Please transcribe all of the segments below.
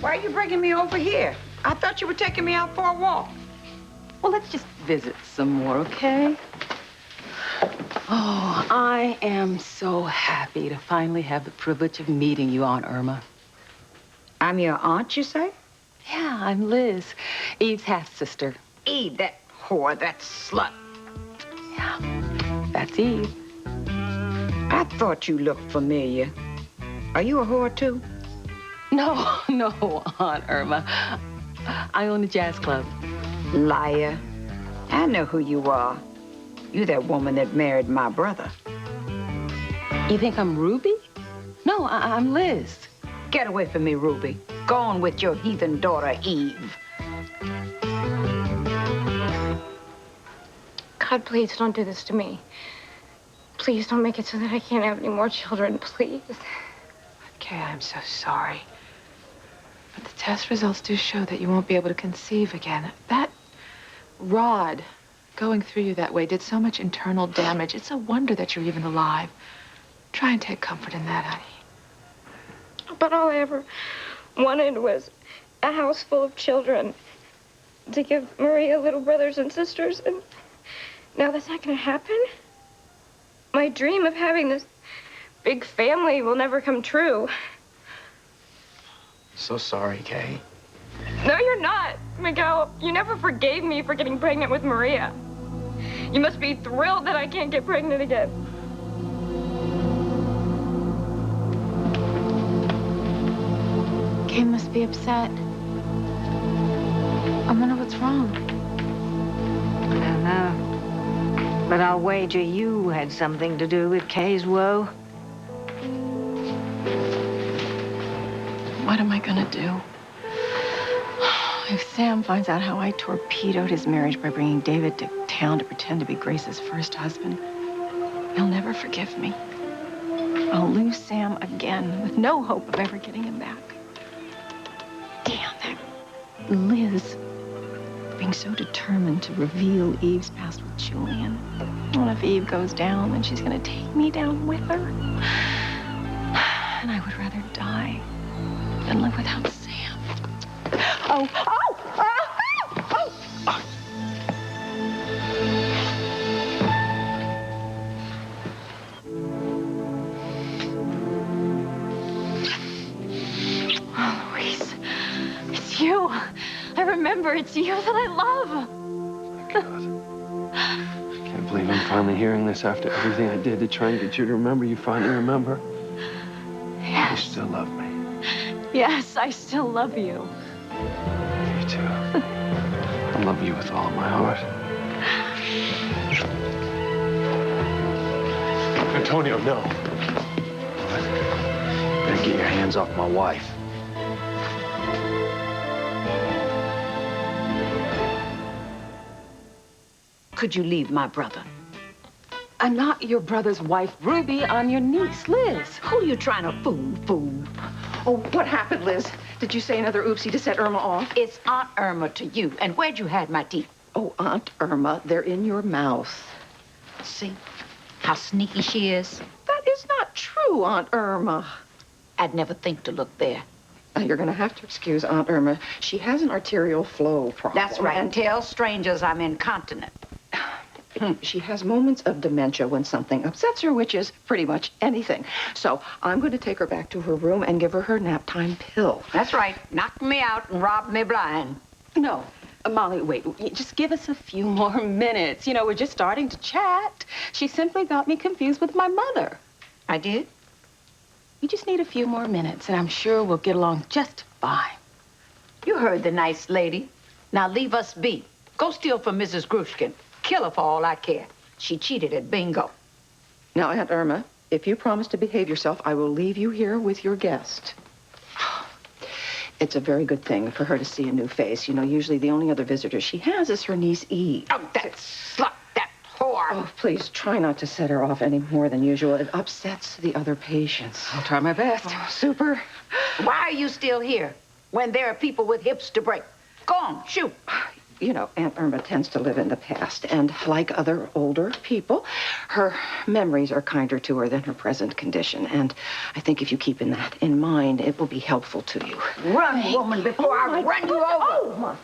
Why are you bringing me over here? I thought you were taking me out for a walk. Well, let's just visit some more, okay? Oh, I am so happy to finally have the privilege of meeting you, Aunt Irma. I'm your aunt, you say? Yeah, I'm Liz, Eve's half-sister. Eve, that whore, that slut. Yeah, that's Eve. I thought you looked familiar. Are you a whore, too? No, no, Aunt Irma. I own a jazz club. Liar. I know who you are. You that woman that married my brother. You think I'm Ruby? No, I'm Liz. Get away from me, Ruby. Go on with your heathen daughter, Eve. God, please don't do this to me. Please don't make it so that I can't have any more children, please. Okay, I'm so sorry. But the test results do show that you won't be able to conceive again. That rod going through you that way did so much internal damage. It's a wonder that you're even alive. Try and take comfort in that, honey. But all I ever wanted was a house full of children to give Maria little brothers and sisters, and now that's not going to happen. My dream of having this big family will never come true. So sorry, Kay. No, you're not, Miguel. You never forgave me for getting pregnant with Maria. You must be thrilled that I can't get pregnant again. Kay must be upset. I wonder what's wrong. I don't know. But I'll wager you had something to do with Kay's woe. What am I gonna do? If Sam finds out how I torpedoed his marriage by bringing David to town to pretend to be Grace's first husband, he'll never forgive me. I'll lose Sam again with no hope of ever getting him back. Damn, that Liz being so determined to reveal Eve's past with Julian. What if Eve goes down, then she's gonna take me down with her? And I would rather die than live without Sam. Oh, oh, oh, oh, oh. Oh, Luis, it's you. I remember it's you that I love. God. I can't believe I'm finally hearing this after everything I did to try and get you to remember. You finally remember? Yes. You still love me. Yes, I still love you. Me too. I love you with all of my heart. Antonio, no. What? Better get your hands off my wife. Could you leave my brother? I'm not your brother's wife, Ruby. I'm your niece, Liz. Who are you trying to fool? Oh, what happened, Liz? Did you say another oopsie to set Irma off? It's Aunt Irma to you. And where'd you hide my teeth? Oh, Aunt Irma, they're in your mouth. See how sneaky she is? That is not true, Aunt Irma. I'd never think to look there. You're going to have to excuse Aunt Irma. She has an arterial flow problem. That's right. And tell strangers I'm incontinent. She has moments of dementia when something upsets her, which is pretty much anything. So I'm going to take her back to her room and give her her nap time pill. That's right. Knock me out and rob me blind. No. Molly, wait. Just give us a few more minutes. You know, we're just starting to chat. She simply got me confused with my mother. I did? We just need a few more minutes, and I'm sure we'll get along just fine. You heard the nice lady. Now leave us be. Go steal from Mrs. Grushkin. Kill her for all I care. She cheated at bingo. Now, Aunt Irma, if you promise to behave yourself, I will leave you here with your guest. It's a very good thing for her to see a new face. You know, usually the only other visitor she has is her niece, Eve. Oh, that slut, that whore. Oh, please, try not to set her off any more than usual. It upsets the other patients. I'll try my best. Oh, super. Why are you still here when there are people with hips to break? Go on, shoot. you know, Aunt Irma tends to live in the past, and like other older people, her memories are kinder to her than her present condition. And I think if you keep that in mind, it will be helpful to you. Run, woman, before I run you over. Oh, my.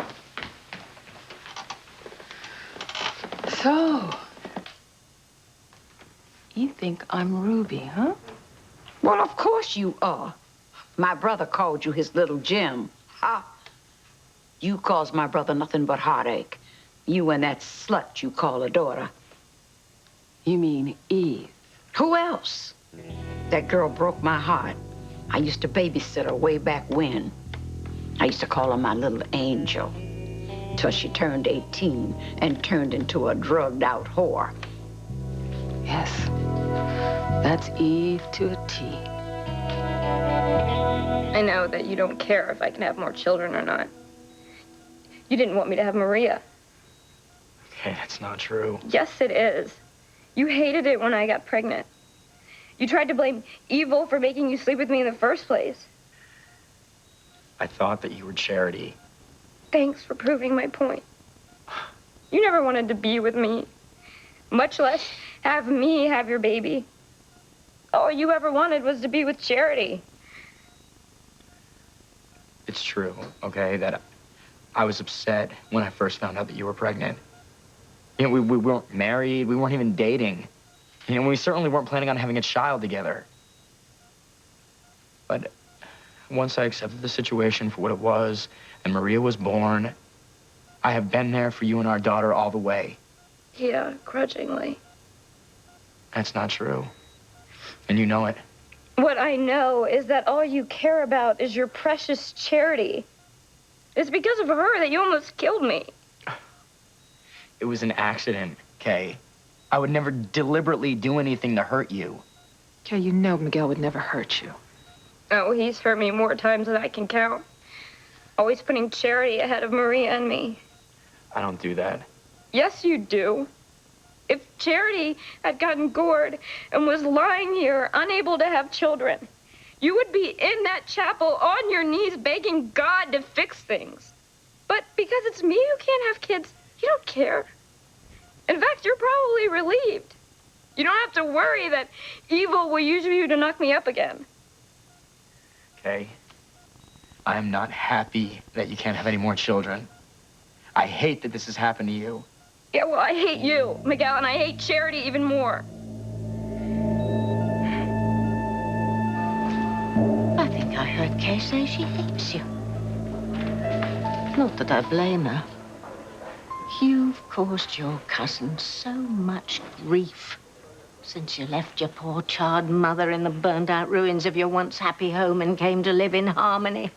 So, you think I'm Ruby, huh? Well, of course you are. My brother called you his little Jim. Ha! You caused my brother nothing but heartache. You and that slut you call a daughter. You mean Eve? Who else? That girl broke my heart. I used to babysit her way back when. I used to call her my little angel. Till she turned 18 and turned into a drugged-out whore. Yes. That's Eve to a T. I know that you don't care if I can have more children or not. You didn't want me to have Maria. Okay, that's not true. Yes, it is. You hated it when I got pregnant. You tried to blame evil for making you sleep with me in the first place. I thought that you were Charity. Thanks for proving my point. You never wanted to be with me, much less have me have your baby. All you ever wanted was to be with Charity. It's true, okay, that I was upset when I first found out that you were pregnant. You know, we weren't married, we weren't even dating. You know, we certainly weren't planning on having a child together. But once I accepted the situation for what it was, and Maria was born, I have been there for you and our daughter all the way. Yeah, grudgingly. That's not true. And you know it. What I know is that all you care about is your precious Charity. It's because of her that you almost killed me. It was an accident, Kay. I would never deliberately do anything to hurt you. Kay, you know Miguel would never hurt you. Oh, he's hurt me more times than I can count. Always putting Charity ahead of Maria and me. I don't do that. Yes, you do. If Charity had gotten gored and was lying here, unable to have children, you would be in that chapel on your knees begging God to fix things. But because it's me who can't have kids, you don't care. In fact, you're probably relieved. You don't have to worry that evil will use you to knock me up again. Okay? I am not happy that you can't have any more children. I hate that this has happened to you. Yeah, well, I hate you, Miguel, and I hate Charity even more. I think I heard Kay say she hates you. Not that I blame her. You've caused your cousin so much grief since you left your poor charred mother in the burned-out ruins of your once happy home and came to live in harmony.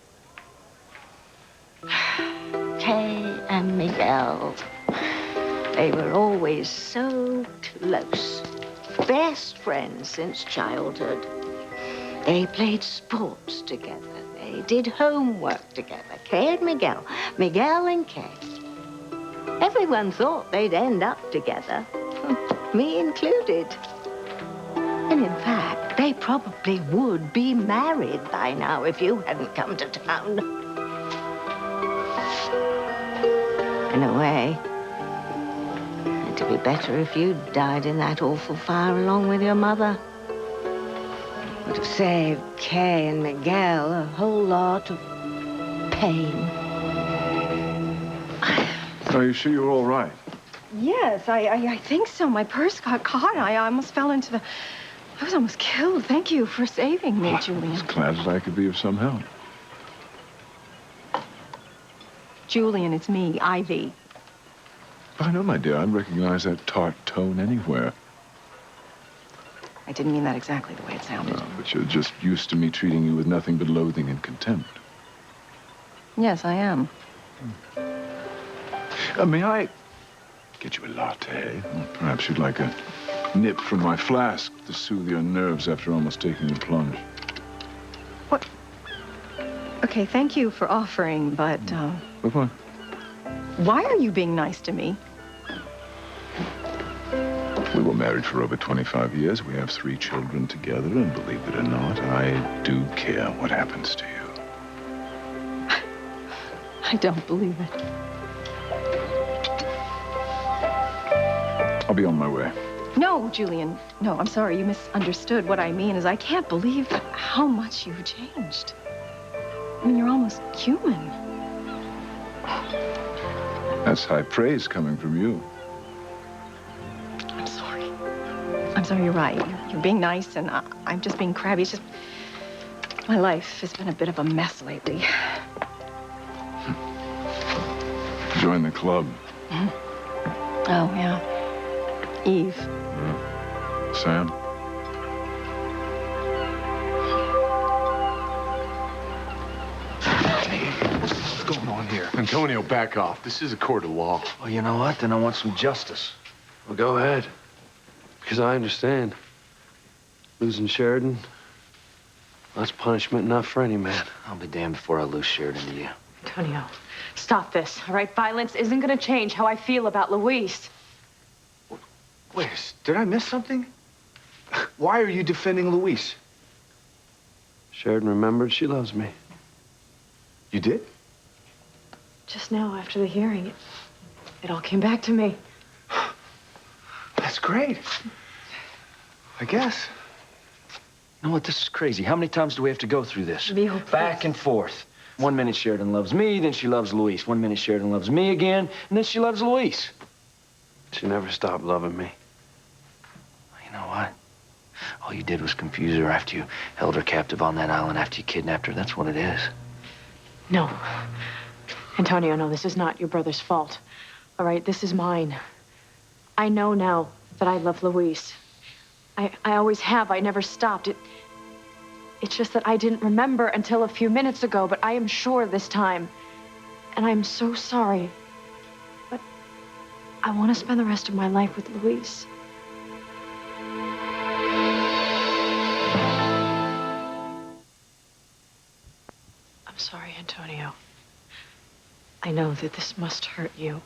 Kay and Miguel, they were always so close. Best friends since childhood. They played sports together. They did homework together. Kay and Miguel. Miguel and Kay. Everyone thought they'd end up together. Me included. And in fact, they probably would be married by now if you hadn't come to town. In a way, it'd be better if you'd died in that awful fire along with your mother. It would have saved Kay and Miguel a whole lot of pain. Are you sure you're all right? Yes, I think so. My purse got caught. I almost fell into the... I was almost killed. Thank you for saving me, I Julian. was glad that I could be of some help. Julian, it's me, Ivy. I know, my dear. I recognize that tart tone anywhere. I didn't mean that exactly the way it sounded. No, but you're just used to me treating you with nothing but loathing and contempt. Yes, I am. May I get you a latte? Or perhaps you'd like a nip from my flask to soothe your nerves after almost taking the plunge. What? Okay, thank you for offering, but, But what? why are you being nice to me? We were married for over 25 years. We have 3 children together, and believe it or not, I do care what happens to you. I don't believe it. be on my way. No, Julian. No, I'm sorry. You misunderstood. What I mean is I can't believe how much you've changed. I mean, you're almost human. That's high praise coming from you. I'm sorry. I'm sorry, you're right. You're being nice, and I'm just being crabby. It's just... my life has been a bit of a mess lately. Join the club. Oh, yeah. Eve. Sam? What's going on here? Antonio, back off. This is a court of law. Well, you know what? Then I want some justice. Well, go ahead. Because I understand. Losing Sheridan, that's punishment enough for any man. I'll be damned before I lose Sheridan to you. Antonio, stop this, all right? Violence isn't going to change how I feel about Luis. Wait, did I miss something? Why are you defending Luis? Sheridan remembered she loves me. You did? Just now, after the hearing, it all came back to me. That's great. I guess. You know what? This is crazy. How many times do we have to go through this? Leo, please. Back and forth. 1 minute Sheridan loves me, then she loves Luis. 1 minute Sheridan loves me again, and then she loves Luis. She never stopped loving me. You know what? All you did was confuse her after you held her captive on that island, after you kidnapped her. That's what it is. No. Antonio, no, this is not your brother's fault. All right, this is mine. I know now that I love Luis. I always have. I never stopped. It's just that I didn't remember until a few minutes ago, but I am sure this time. And I'm so sorry. But I want to spend the rest of my life with Luis. I'm sorry, Antonio. I know that this must hurt you.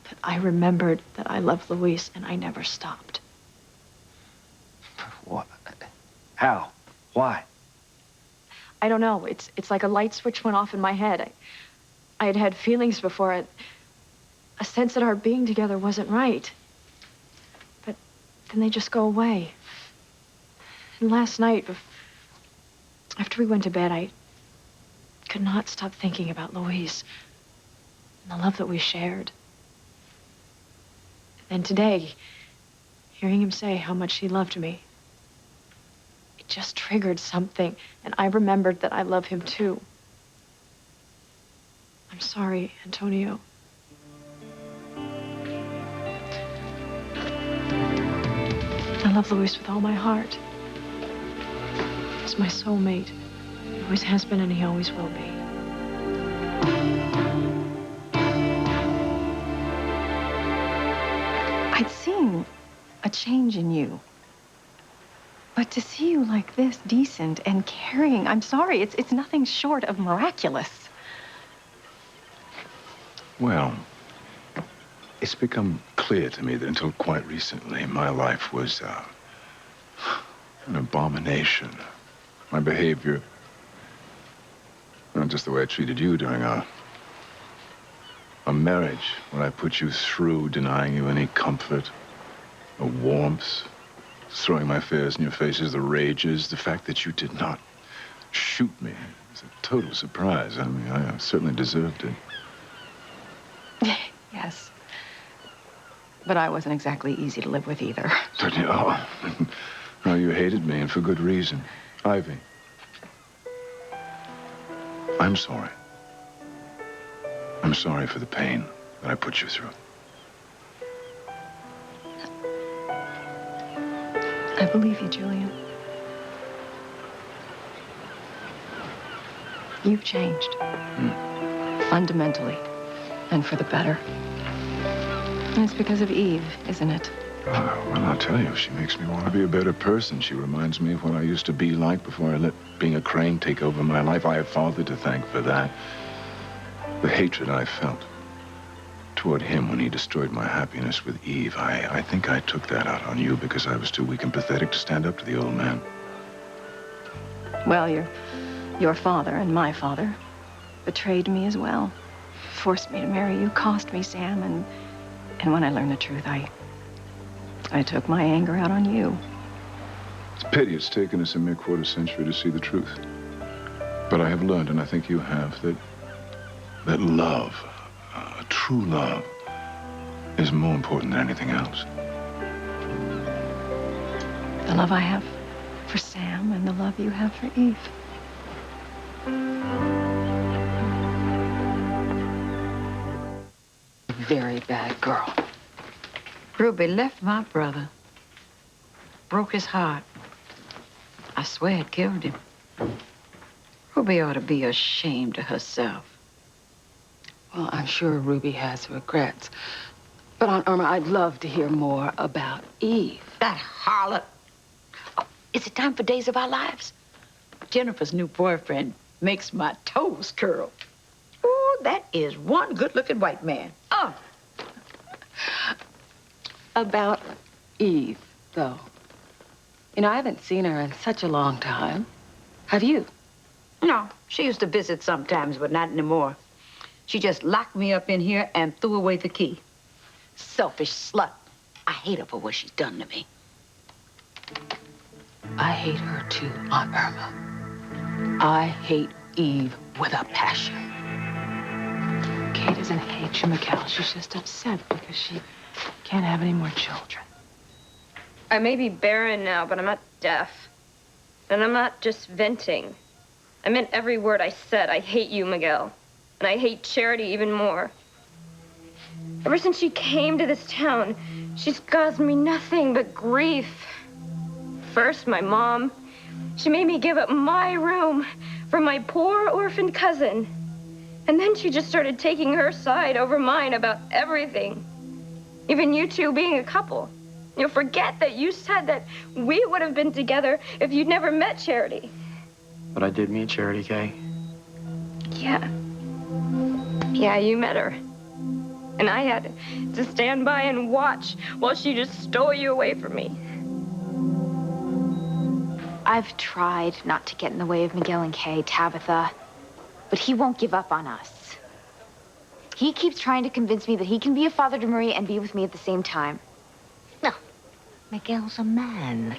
But I remembered that I loved Luis, and I never stopped. What? How? Why? I don't know. It's like a light switch went off in my head. I had had feelings before, a sense that our being together wasn't right. But then they just go away. And last night, after we went to bed, I could not stop thinking about Luis and the love that we shared. And today, hearing him say how much he loved me, it just triggered something, and I remembered that I love him too. I'm sorry, Antonio. I love Luis with all my heart. He's my soulmate. He always has been, and he always will be. I'd seen a change in you. But to see you like this, decent and caring, I'm sorry, it's nothing short of miraculous. Well, it's become clear to me that until quite recently, my life was an abomination. My behavior, not just the way I treated you during a marriage, when I put you through, denying you any comfort, a warmth, throwing my fears in your faces, the rages, the fact that you did not shoot me was a total surprise. I mean, I certainly deserved it. Yes. But I wasn't exactly easy to live with either. Oh, no, you hated me, and for good reason. Ivy, I'm sorry. I'm sorry for the pain that I put you through. I believe you, Julian. You've changed. Fundamentally. And for the better. And it's because of Eve, isn't it? Well, I'll tell you, she makes me want to be a better person. She reminds me of what I used to be like before I let being a crane take over my life. I have Father to thank for that. The hatred I felt toward him when he destroyed my happiness with Eve, I think I took that out on you because I was too weak and pathetic to stand up to the old man. Well, your father and my father betrayed me as well. Forced me to marry you, cost me Sam, and when I learned the truth, I I took my anger out on you. It's a pity it's taken us a mere quarter century to see the truth. But I have learned, and I think you have, that love, true love, is more important than anything else. The love I have for Sam and the love you have for Eve. Very bad girl. Ruby left my brother. Broke his heart. I swear it killed him. Ruby ought to be ashamed of herself. Well, I'm sure Ruby has regrets. But Aunt Irma, I'd love to hear more about Eve. That harlot. Oh, is it time for Days of Our Lives? Jennifer's new boyfriend makes my toes curl. Oh, that is one good-looking white man. Oh. About Eve, though. You know, I haven't seen her in such a long time. Have you? No, she used to visit sometimes, but not anymore. She just locked me up in here and threw away the key. Selfish slut. I hate her for what she's done to me. I hate her too, Aunt Irma. I hate Eve with a passion. Kay doesn't hate you, McCall. She's just upset because she can't have any more children. I may be barren now, but I'm not deaf. And I'm not just venting. I meant every word I said. I hate you, Miguel. And I hate Charity even more. Ever since she came to this town, she's caused me nothing but grief. First, my mom. She made me give up my room for my poor orphaned cousin. And then she just started taking her side over mine about everything. Even you two being a couple. You'll forget that you said that we would have been together if you'd never met Charity. But I did meet Charity, Kay. Yeah. Yeah, you met her. And I had to stand by and watch while she just stole you away from me. I've tried not to get in the way of Miguel and Kay, Tabitha, but he won't give up on us. He keeps trying to convince me that he can be a father to Marie and be with me at the same time. No, Miguel's a man.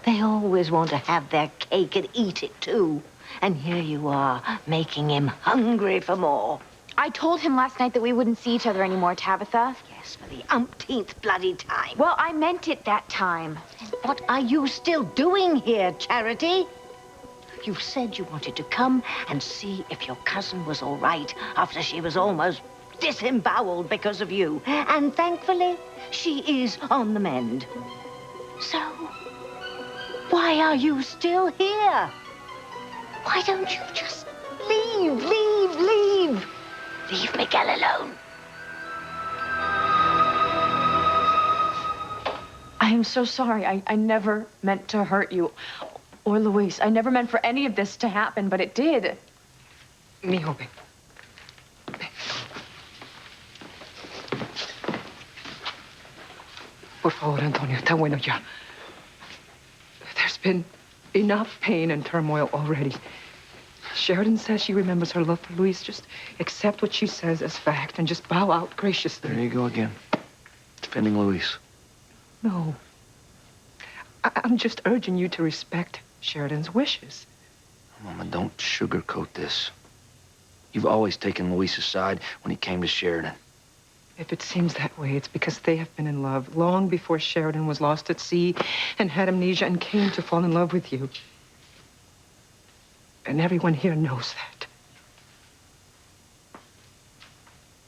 They always want to have their cake and eat it, too. And here you are, making him hungry for more. I told him last night that we wouldn't see each other anymore, Tabitha. Yes, for the umpteenth bloody time. Well, I meant it that time. Then what are you still doing here, Charity? You said you wanted to come and see if your cousin was all right after she was almost disemboweled because of you. And thankfully, she is on the mend. So, why are you still here? Why don't you just leave? Leave Miguel alone. I am so sorry. I never meant to hurt you. Or Luis. I never meant for any of this to happen, but it did. Mijo, ven. Por favor, Antonio, está bueno ya. There's been enough pain and turmoil already. Sheridan says she remembers her love for Luis. Just accept what she says as fact and just bow out graciously. There you go again. Defending Luis. No. I'm just urging you to respect Sheridan's wishes. Mama, don't sugarcoat this. You've always taken Luis's side when he came to Sheridan. If it seems that way, it's because they have been in love long before Sheridan was lost at sea and had amnesia and came to fall in love with you. And everyone here knows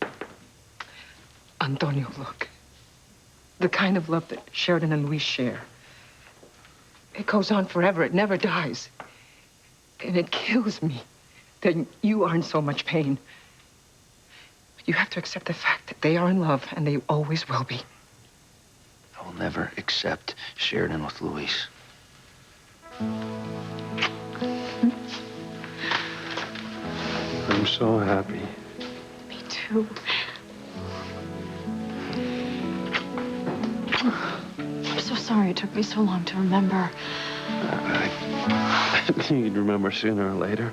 that. Antonio, look. The kind of love that Sheridan and Luis share. It goes on forever. It never dies. And it kills me that you are in so much pain. You have to accept the fact that they are in love, and they always will be. I will never accept Sheridan with Luis. I'm so happy. Me too. I'm so sorry it took me so long to remember. I knew you'd remember sooner or later.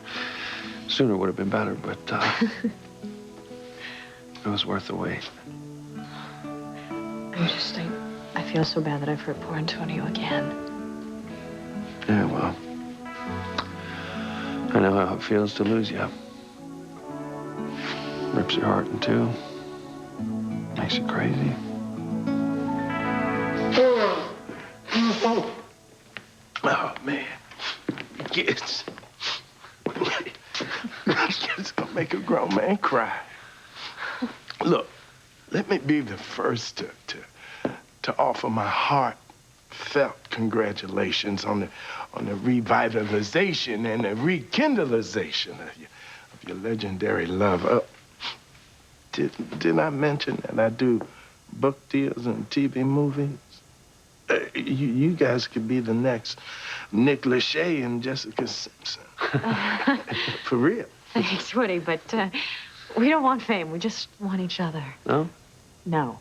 Sooner would have been better, but it was worth the wait. I'm just, I feel so bad that I've hurt poor Antonio again. Yeah, well, I know how it feels to lose you. Rips your heart in two. Makes you crazy. Oh, man. Kids. Kids gonna make a grown man cry. Look, let me be the first to offer my heartfelt congratulations on the revitalization and the rekindlization of your legendary love. Didn't I mention that I do book deals and TV movies? You guys could be the next Nick Lachey and Jessica Simpson. For real. Thanks, Woody, but we don't want fame. We just want each other. No? No.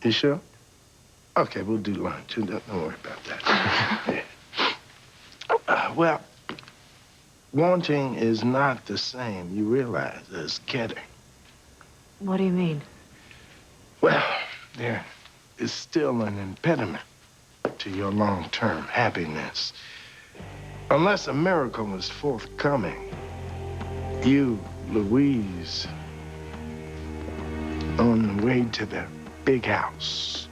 You sure? Okay, we'll do lunch. Don't worry about that. Yeah. Well, wanting is not the same, you realize, as getting. What do you mean? Well, there is still an impediment to your long-term happiness. Unless a miracle is forthcoming, you, Louise, on the way to the big house,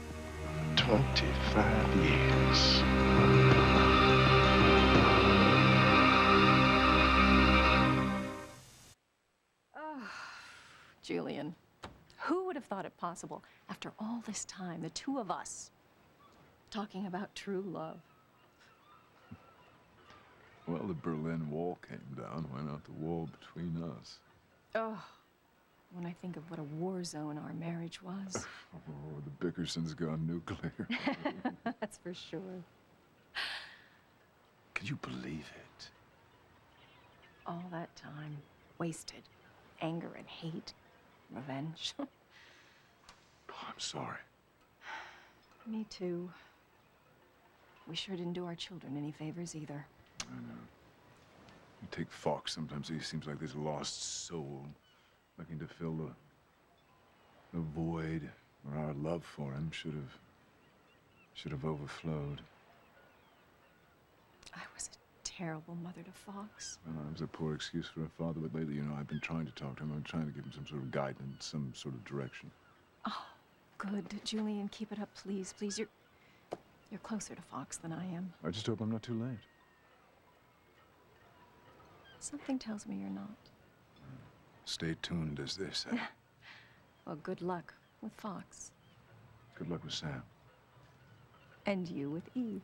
25 years. Julian, who would have thought it possible, after all this time, the two of us, talking about true love? Well, the Berlin Wall came down. Why not the wall between us? Oh, when I think of what a war zone our marriage was. Oh, the Bickerson's gone nuclear. That's for sure. Could you believe it? All that time, wasted. Anger and hate, revenge. Oh, I'm sorry. Me too. We sure didn't do our children any favors either. I know. You take Fox, sometimes he seems like this lost soul, looking to fill the void where our love for him should have overflowed. I was a terrible mother to Fox. Well, that was a poor excuse for a father, but lately, I've been trying to talk to him. I'm trying to give him some sort of guidance, some sort of direction. Oh, good. Julian, keep it up, please. Please, you're closer to Fox than I am. I just hope I'm not too late. Something tells me you're not. Stay tuned, as they say. Well, good luck with Fox. Good luck with Sam. And you with Eve.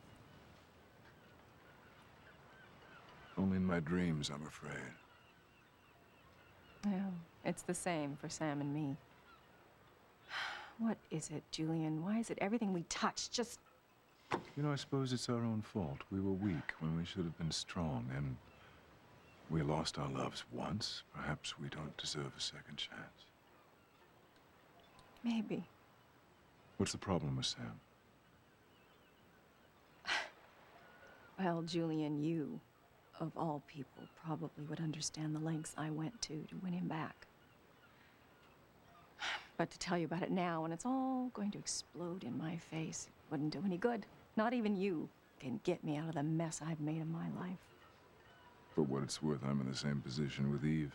Only in my dreams, I'm afraid. Well, it's the same for Sam and me. What is it, Julian? Why is it everything we touch just... I suppose it's our own fault. We were weak when we should have been strong, and we lost our loves once. Perhaps we don't deserve a second chance. Maybe. What's the problem with Sam? Well, Julian, you, of all people, probably would understand the lengths I went to win him back. But to tell you about it now, when it's all going to explode in my face, it wouldn't do any good. Not even you can get me out of the mess I've made of my life. For what it's worth, I'm in the same position with Eve.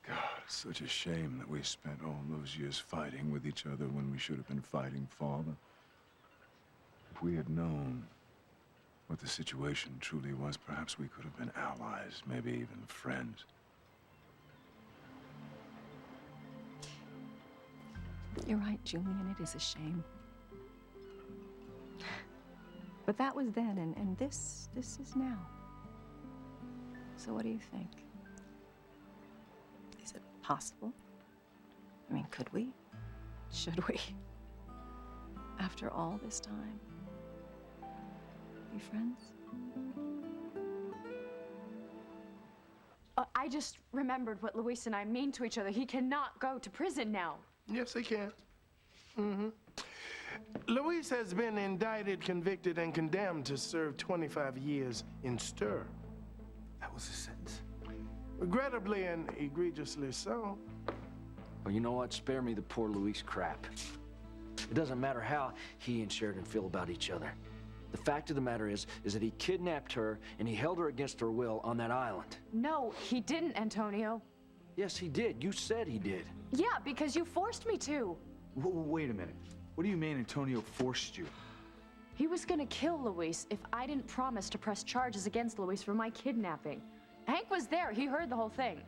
God, it's such a shame that we spent all those years fighting with each other when we should have been fighting Father. If we had known what the situation truly was, perhaps we could have been allies, maybe even friends. You're right, Julian, it is a shame. But that was then, and this is now. So what do you think? Is it possible? I mean, could we? Should we? After all this time? Be friends? I just remembered what Luis and I mean to each other. He cannot go to prison now. Yes, he can. Luis has been indicted, convicted, and condemned to serve 25 years in stir. That was the sentence. Regrettably and egregiously so. Well, you know what? Spare me the poor Luis crap. It doesn't matter how he and Sheridan feel about each other. The fact of the matter is that he kidnapped her and he held her against her will on that island. No, he didn't, Antonio. Yes, he did. You said he did. Yeah, because you forced me to. Wait a minute. What do you mean Antonio forced you? He was gonna kill Luis if I didn't promise to press charges against Luis for my kidnapping. Hank was there. He heard the whole thing.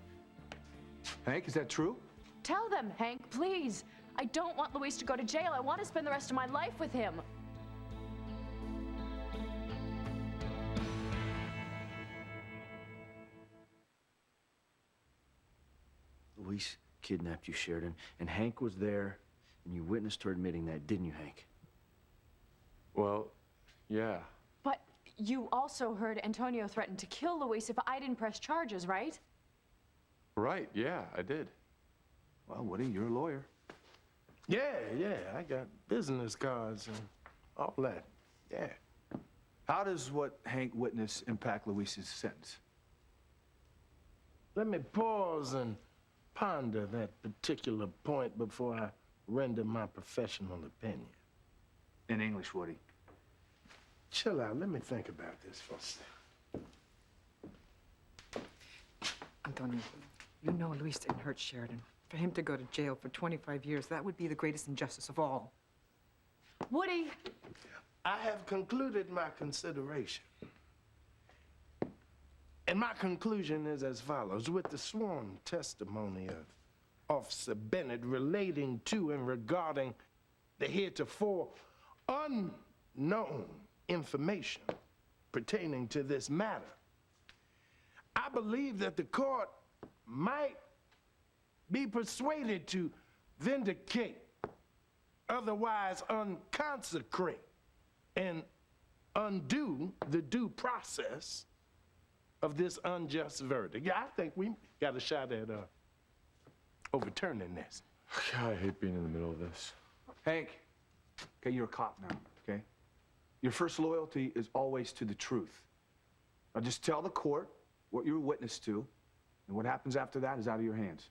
Hank, is that true? Tell them, Hank, please. I don't want Luis to go to jail. I want to spend the rest of my life with him. Luis kidnapped you, Sheridan, and Hank was there, and you witnessed her admitting that, didn't you, Hank? Well, yeah. But you also heard Antonio threaten to kill Luis if I didn't press charges, right? Right, yeah, I did. Well, Woody, you're a lawyer. Yeah, I got business cards and all that. Yeah. How does what Hank witnessed impact Luis's sentence? Let me pause and ponder that particular point before I render my professional opinion. In English, Woody. Chill out. Let me think about this for a second. Antonio, you know Luis didn't hurt Sheridan. For him to go to jail for 25 years, that would be the greatest injustice of all. Woody! I have concluded my consideration. And my conclusion is as follows. With the sworn testimony of Officer Bennett relating to and regarding the heretofore unknown information pertaining to this matter, I believe that the court might be persuaded to vindicate, otherwise unconsecrate, and undo the due process of this unjust verdict. Yeah, I think we got a shot at overturning this. God, I hate being in the middle of this. Hank, okay, you're a cop now, okay? Your first loyalty is always to the truth. Now just tell the court what you're witness to, and what happens after that is out of your hands.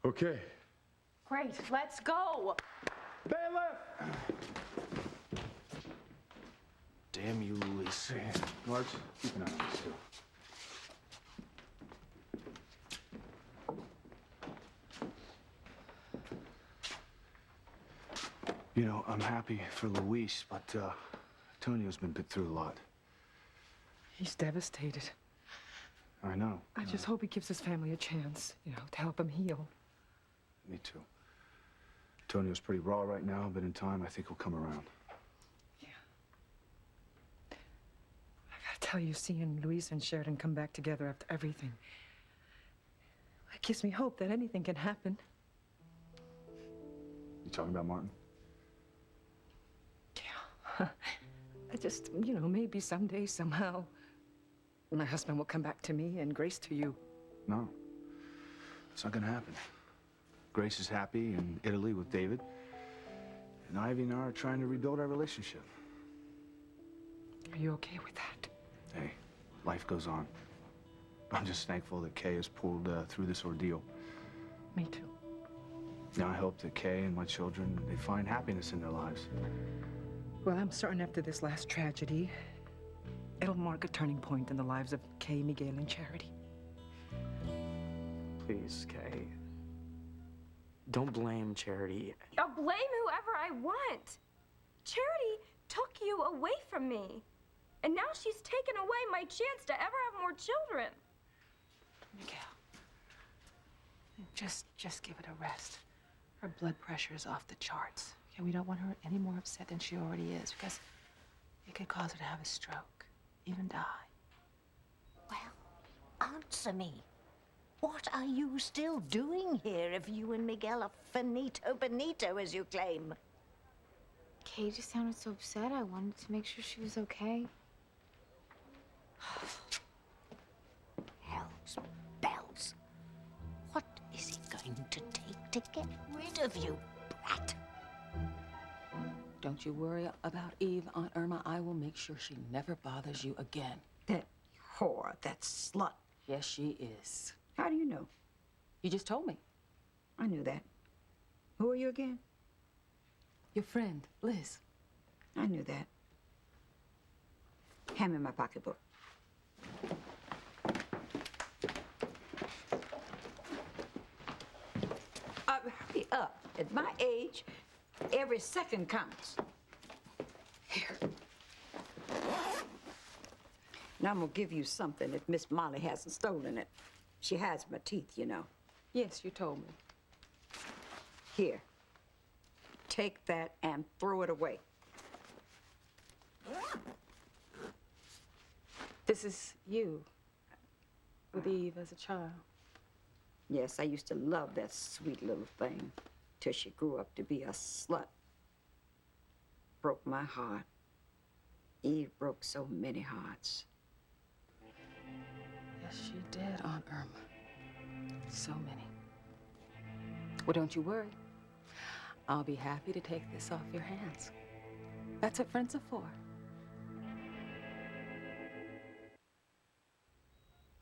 Okay. Great, let's go! Bailiff! Damn you, Luis. Marge, keep an eye on this, too. You know, I'm happy for Luis, but Antonio's been put through a lot. He's devastated. I know. I just hope he gives his family a chance, to help him heal. Me too. Antonio's pretty raw right now, but in time, I think he'll come around. I tell you, seeing Luis and Sheridan come back together after everything, it gives me hope that anything can happen. You talking about Martin? Yeah. I just, maybe someday, somehow, my husband will come back to me and Grace to you. No. It's not gonna happen. Grace is happy in Italy with David, and Ivy and I are trying to rebuild our relationship. Are you okay with that? Hey, life goes on. I'm just thankful that Kay has pulled through this ordeal. Me too. Now I hope that Kay and my children, they find happiness in their lives. Well, I'm certain after this last tragedy, it'll mark a turning point in the lives of Kay, Miguel, and Charity. Please, Kay. Don't blame Charity. I'll blame whoever I want. Charity took you away from me. And now she's taken away my chance to ever have more children. Miguel, just give it a rest. Her blood pressure is off the charts. Okay, we don't want her any more upset than she already is, because it could cause her to have a stroke, even die. Well, answer me. What are you still doing here if you and Miguel are finito bonito, as you claim? Kay just sounded so upset. I wanted to make sure she was okay. Hell's bells. What is it going to take to get rid of you, brat? Don't you worry about Eve, Aunt Irma. I will make sure she never bothers you again. That whore, that slut. Yes, she is. How do you know? You just told me. I knew that. Who are you again? Your friend, Liz. I knew that. Hand me my pocketbook. Hurry up. At my age, every second counts. Here. Now I'm gonna give you something if Miss Molly hasn't stolen it. She hides my teeth, you know. Yes, you told me. Here. Take that and throw it away. This is you with Eve as a child. Yes, I used to love that sweet little thing till she grew up to be a slut. Broke my heart. Eve broke so many hearts. Yes, she did, Aunt Irma. So many. Well, don't you worry. I'll be happy to take this off your hands. That's what friends are for.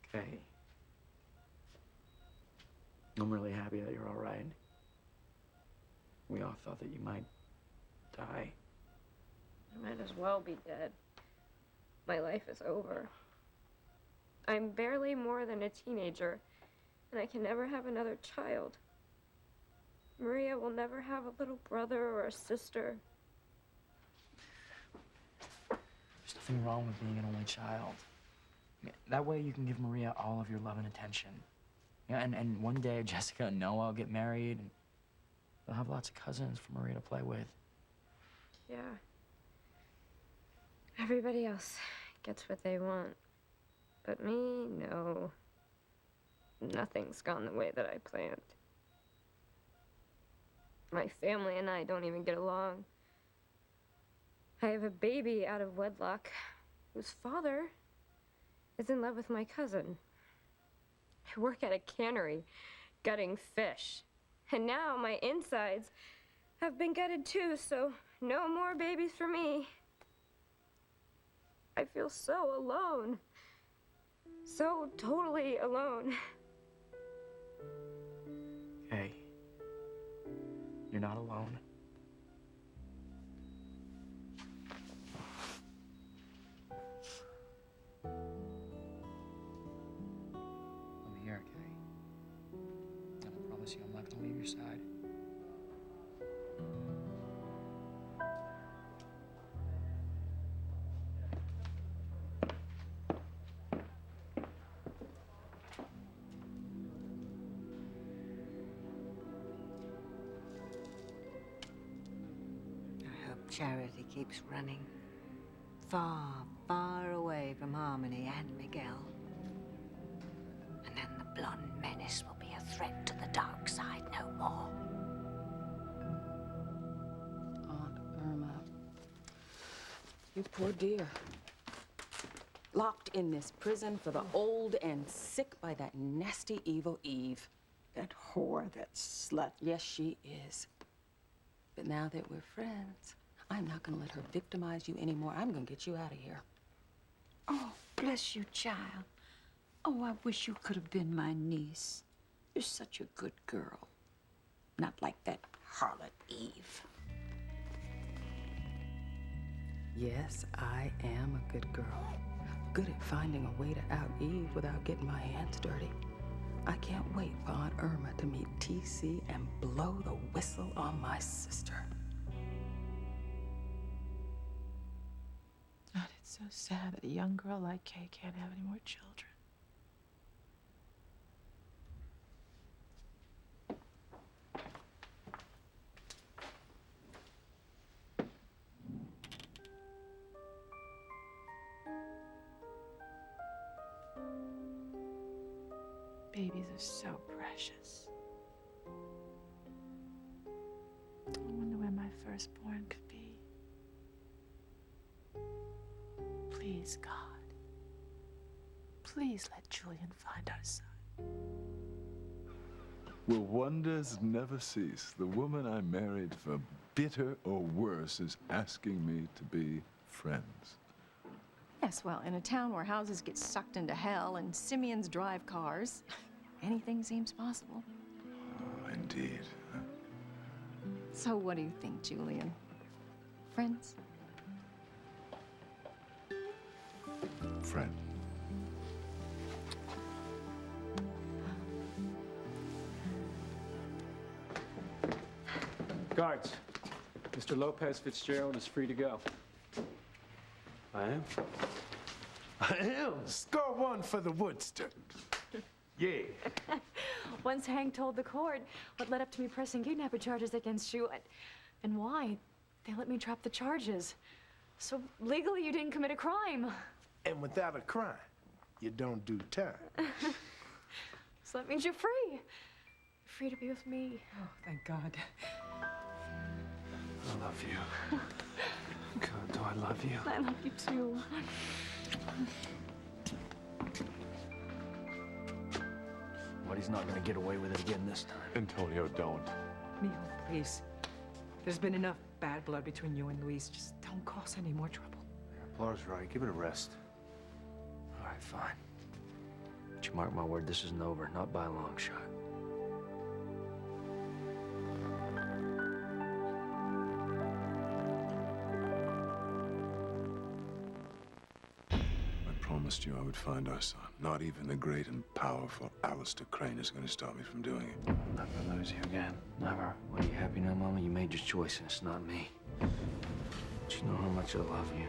Okay. I'm really happy that you're all right. We all thought that you might die. I might as well be dead. My life is over. I'm barely more than a teenager, and I can never have another child. Maria will never have a little brother or a sister. There's nothing wrong with being an only child. That way you can give Maria all of your love and attention. Yeah, and one day Jessica and Noah will get married, and they'll have lots of cousins for Maria to play with. Yeah. Everybody else gets what they want. But me, no. Nothing's gone the way that I planned. My family and I don't even get along. I have a baby out of wedlock whose father is in love with my cousin. I work at a cannery gutting fish. And now my insides have been gutted too, so no more babies for me. I feel so alone. So totally alone. Hey, you're not alone. I'm here, Kay. And I promise you I'm not gonna leave your side. Charity keeps running. Far, far away from Harmony and Miguel. And then the blonde menace will be a threat to the dark side no more. Aunt Irma. You poor dear. Locked in this prison for the old and sick by that nasty, evil Eve. That whore, that slut. Yes, she is. But now that we're friends, I'm not gonna let her victimize you anymore. I'm gonna get you out of here. Oh, bless you, child. Oh, I wish you could have been my niece. You're such a good girl. Not like that harlot Eve. Yes, I am a good girl. Good at finding a way to out Eve without getting my hands dirty. I can't wait for Aunt Irma to meet TC and blow the whistle on my sister. God, it's so sad that a young girl like Kay can't have any more children. Babies are so precious. I wonder where my firstborn could be. Please, God. Please let Julian find our son. Will wonders never cease? The woman I married, for bitter or worse, is asking me to be friends. Yes, well, in a town where houses get sucked into hell and simians drive cars, anything seems possible. Oh, indeed. So what do you think, Julian? Friends? Friend. Guards, Mr. Lopez Fitzgerald is free to go. I am? I am. Score one for the Woodster. Yeah. Once Hank told the court what led up to me pressing kidnapping charges against you and why, they let me drop the charges. So legally, you didn't commit a crime. And without a crime, you don't do time. So that means you're free. You're free to be with me. Oh, thank God. I love you. God, do I love you? I love you too. But he's not gonna get away with it again this time. Antonio, don't. Mijo, please. There's been enough bad blood between you and Luis. Just don't cause any more trouble. Laura's right. Give it a rest. All right, fine. But you mark my word, this isn't over. Not by a long shot. I promised you I would find our son. Not even the great and powerful Alistair Crane is going to stop me from doing it. I'll never lose you again. Never. Well, you happy now, Mama? You made your choice, and it's not me. But you know how much I love you.